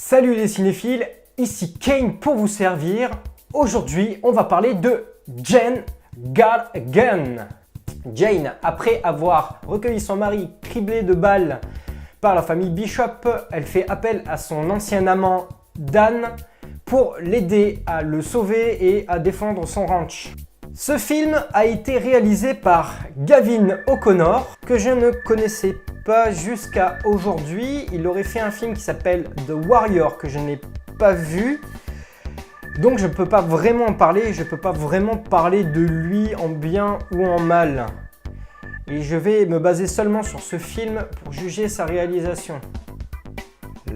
Salut les cinéphiles, ici Kane pour vous servir. Aujourd'hui, on va parler de Jane Got a Gun. Jane, après avoir recueilli son mari criblé de balles par la famille Bishop, elle fait appel à son ancien amant Dan pour l'aider à le sauver et à défendre son ranch. Ce film a été réalisé par Gavin O'Connor, que je ne connaissais pas jusqu'à aujourd'hui. Il aurait fait un film qui s'appelle The Warrior, que je n'ai pas vu. Donc je ne peux pas vraiment en parler, je ne peux pas vraiment parler de lui en bien ou en mal. Et je vais me baser seulement sur ce film pour juger sa réalisation.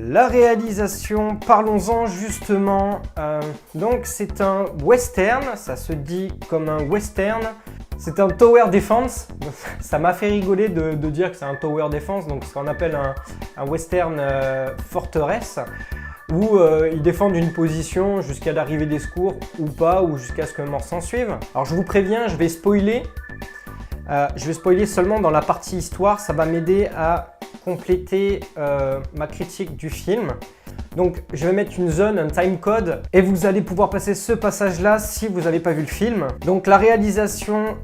La réalisation, parlons-en justement. Donc c'est un western, ça se dit comme un western. C'est un tower defense. Ça m'a fait rigoler de dire que c'est un tower defense, donc ce qu'on appelle un western forteresse, où ils défendent une position jusqu'à l'arrivée des secours ou pas, ou jusqu'à ce que mort s'en suive. Alors je vous préviens, je vais spoiler. Je vais spoiler seulement dans la partie histoire, ça va m'aider à compléter ma critique du film. Donc je vais mettre une zone, un timecode, et vous allez pouvoir passer ce passage-là si vous n'avez pas vu le film. Donc la réalisation,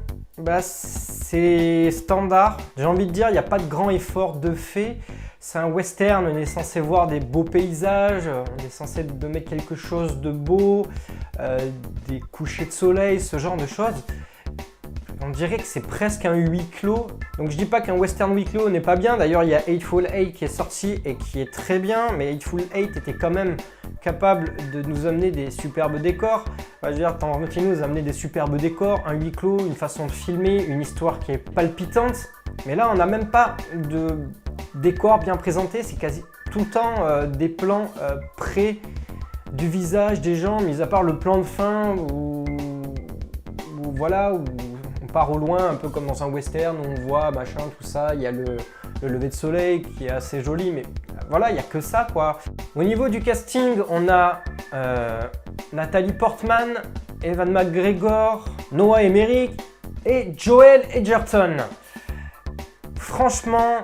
c'est standard. J'ai envie de dire, il n'y a pas de grand effort de fait. C'est un western, on est censé voir des beaux paysages, on est censé mettre quelque chose de beau, des couchers de soleil, ce genre de choses. On dirait que c'est presque un huis clos. Donc je dis pas qu'un western huis clos n'est pas bien. D'ailleurs, il y a Hateful Eight qui est sorti et qui est très bien. Mais Hateful Eight était quand même capable de nous amener des superbes décors. Enfin, je veux dire, Tarantino nous a amené des superbes décors, un huis clos, une façon de filmer, une histoire qui est palpitante. Mais là, on n'a même pas de décor bien présenté. C'est quasi tout le temps des plans près du visage des gens, mis à part le plan de fin où voilà, où on part au loin, un peu comme dans un western, où on voit machin, tout ça, il y a le lever de soleil qui est assez joli, mais voilà, il n'y a que ça, quoi. Au niveau du casting, on a Natalie Portman, Ewan McGregor, Noah Emmerich et Joel Edgerton. Franchement,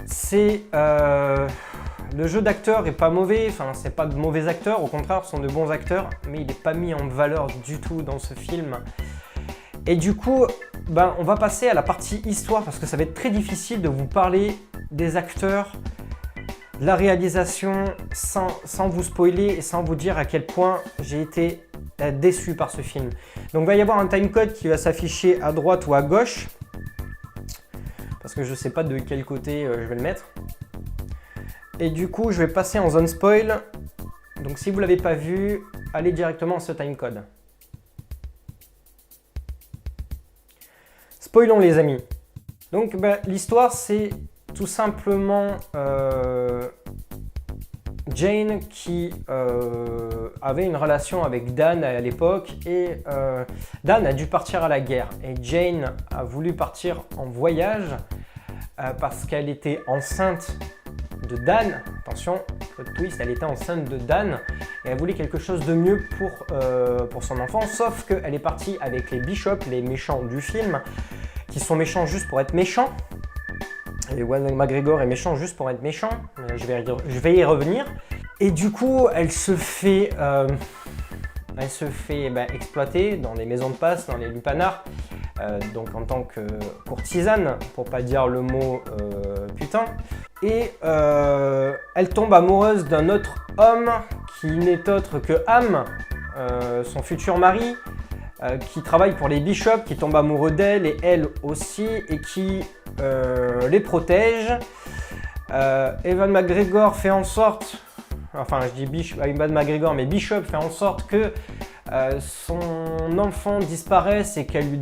c'est... le jeu d'acteur est pas mauvais, enfin c'est pas de mauvais acteurs, au contraire ce sont de bons acteurs, mais il n'est pas mis en valeur du tout dans ce film. Et du coup, on va passer à la partie histoire parce que ça va être très difficile de vous parler des acteurs, de la réalisation sans vous spoiler et sans vous dire à quel point j'ai été déçu par ce film. Donc il va y avoir un timecode qui va s'afficher à droite ou à gauche parce que je sais pas de quel côté je vais le mettre. Et du coup, je vais passer en zone spoil. Donc si vous ne l'avez pas vu, allez directement à ce timecode. Spoilons les amis. Donc l'histoire, c'est tout simplement Jane qui avait une relation avec Dan à l'époque et Dan a dû partir à la guerre. Et Jane a voulu partir en voyage parce qu'elle était enceinte de Dan. Attention, le twist, elle était enceinte de Dan et elle voulait quelque chose de mieux pour son enfant, sauf qu'elle est partie avec les Bishop, les méchants du film, qui sont méchants juste pour être méchants. Et Ewan McGregor est méchant juste pour être méchant, je vais y revenir. Et du coup, elle se fait exploiter dans les maisons de passe, dans les lupanards, donc en tant que courtisane, pour pas dire le mot putain. Et elle tombe amoureuse d'un autre homme qui n'est autre que Ham, son futur mari, qui travaille pour les Bishop, qui tombe amoureux d'elle et elle aussi, et qui les protège. Ewan McGregor fait en sorte, enfin je dis Ewan McGregor, mais Bishop fait en sorte que son enfant disparaisse et qu'il lui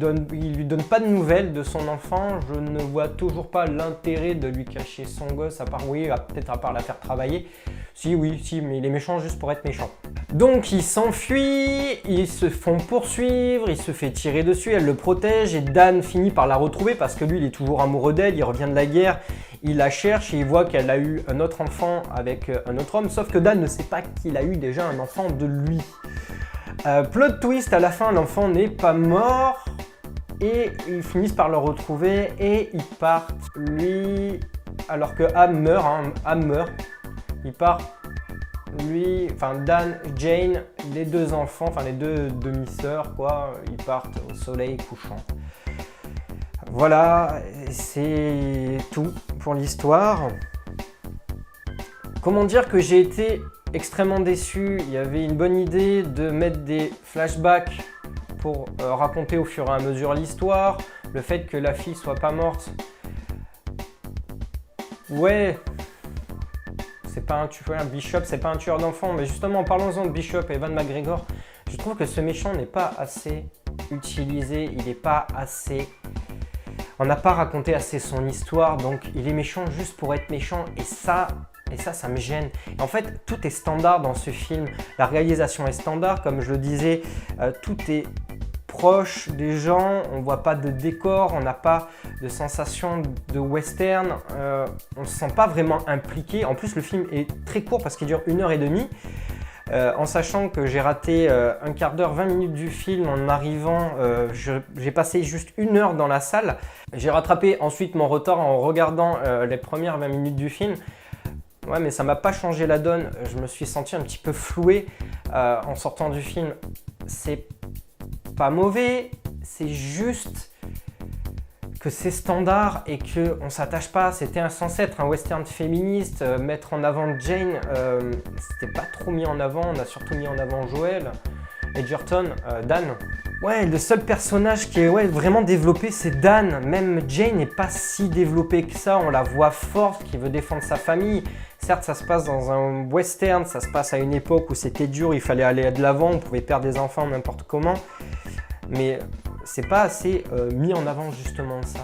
donne pas de nouvelles de son enfant. Je ne vois toujours pas l'intérêt de lui cacher son gosse, à part, peut-être à part la faire travailler. Si, mais il est méchant juste pour être méchant. Donc il s'enfuit, ils se font poursuivre, il se fait tirer dessus, elle le protège et Dan finit par la retrouver parce que lui il est toujours amoureux d'elle, il revient de la guerre, il la cherche et il voit qu'elle a eu un autre enfant avec un autre homme, sauf que Dan ne sait pas qu'il a eu déjà un enfant de lui. Plot twist, à la fin l'enfant n'est pas mort et ils finissent par le retrouver et ils partent, lui, alors que Ham meurt, il part lui, enfin Dan, Jane, les deux enfants, enfin les deux demi-sœurs, quoi, ils partent au soleil couchant. Voilà, c'est tout pour l'histoire. Comment dire que j'ai été extrêmement déçu. Il y avait une bonne idée de mettre des flashbacks pour raconter au fur et à mesure l'histoire, le fait que la fille soit pas morte. Ouais, c'est pas un tueur, Bishop, c'est pas un tueur d'enfants, mais justement, parlons-en de Bishop et Evan McGregor. Je trouve que ce méchant n'est pas assez utilisé, il n'est pas assez... On n'a pas raconté assez son histoire, donc il est méchant juste pour être méchant, et ça me gêne. Et en fait, tout est standard dans ce film. La réalisation est standard, comme je le disais, tout est proche des gens, on voit pas de décor, on n'a pas de sensation de western, on ne se sent pas vraiment impliqué. En plus, le film est très court parce qu'il dure 1h30. En sachant que j'ai raté un quart d'heure, 20 minutes du film en arrivant, j'ai passé juste 1 heure dans la salle. J'ai rattrapé ensuite mon retard en regardant les premières 20 minutes du film. Ouais, mais ça m'a pas changé la donne, je me suis senti un petit peu floué en sortant du film. C'est pas mauvais, c'est juste que c'est standard et qu'on s'attache pas. C'était censé être un western féministe, mettre en avant Jane, c'était pas trop mis en avant, on a surtout mis en avant Joel, Edgerton, Dan. Ouais, le seul personnage qui est vraiment développé, c'est Dan. Même Jane n'est pas si développée que ça, on la voit forte, qui veut défendre sa famille. Certes, ça se passe dans un western, ça se passe à une époque où c'était dur, il fallait aller de l'avant, on pouvait perdre des enfants n'importe comment. Mais c'est pas assez mis en avant justement ça.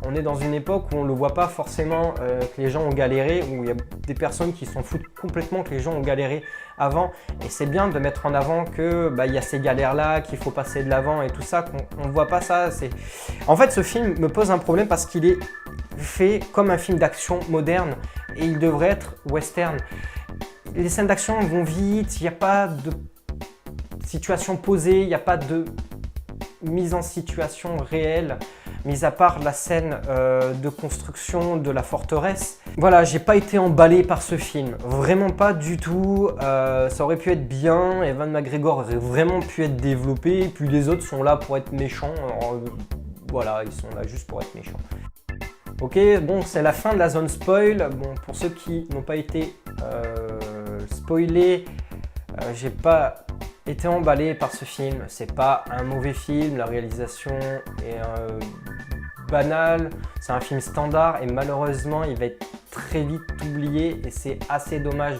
On est dans une époque où on ne le voit pas forcément que les gens ont galéré, où il y a des personnes qui s'en foutent complètement que les gens ont galéré avant. Et c'est bien de mettre en avant que y a ces galères-là, qu'il faut passer de l'avant et tout ça, qu'on ne voit pas ça. En fait, ce film me pose un problème parce qu'il est fait comme un film d'action moderne et il devrait être western. Les scènes d'action vont vite, il n'y a pas de situation posée, il n'y a pas de mise en situation réelle, mis à part la scène de construction de la forteresse. Voilà, j'ai pas été emballé par ce film, vraiment pas du tout. Ça aurait pu être bien, Evan McGregor aurait vraiment pu être développé, et puis les autres sont là pour être méchants. Alors, voilà, ils sont là juste pour être méchants. Ok, bon, c'est la fin de la zone spoil. Bon, pour ceux qui n'ont pas été spoilés, j'ai pas été emballé par ce film. C'est pas un mauvais film, la réalisation est banale, c'est un film standard et malheureusement il va être très vite oublié et c'est assez dommage.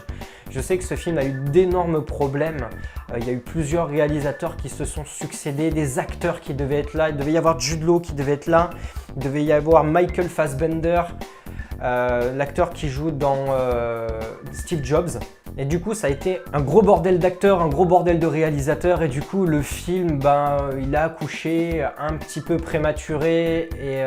Je sais que ce film a eu d'énormes problèmes, il y a eu plusieurs réalisateurs qui se sont succédés, des acteurs qui devaient être là, il devait y avoir Jude Law qui devait être là, il devait y avoir Michael Fassbender, l'acteur qui joue dans Steve Jobs. Et du coup, ça a été un gros bordel d'acteurs, un gros bordel de réalisateurs. Et du coup, le film, il a accouché un petit peu prématuré et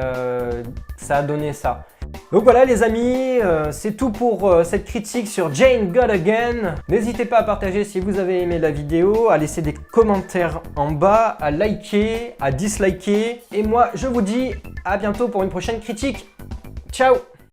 ça a donné ça. Donc voilà les amis, c'est tout pour cette critique sur Jane God Again. N'hésitez pas à partager si vous avez aimé la vidéo, à laisser des commentaires en bas, à liker, à disliker. Et moi, je vous dis à bientôt pour une prochaine critique. Ciao!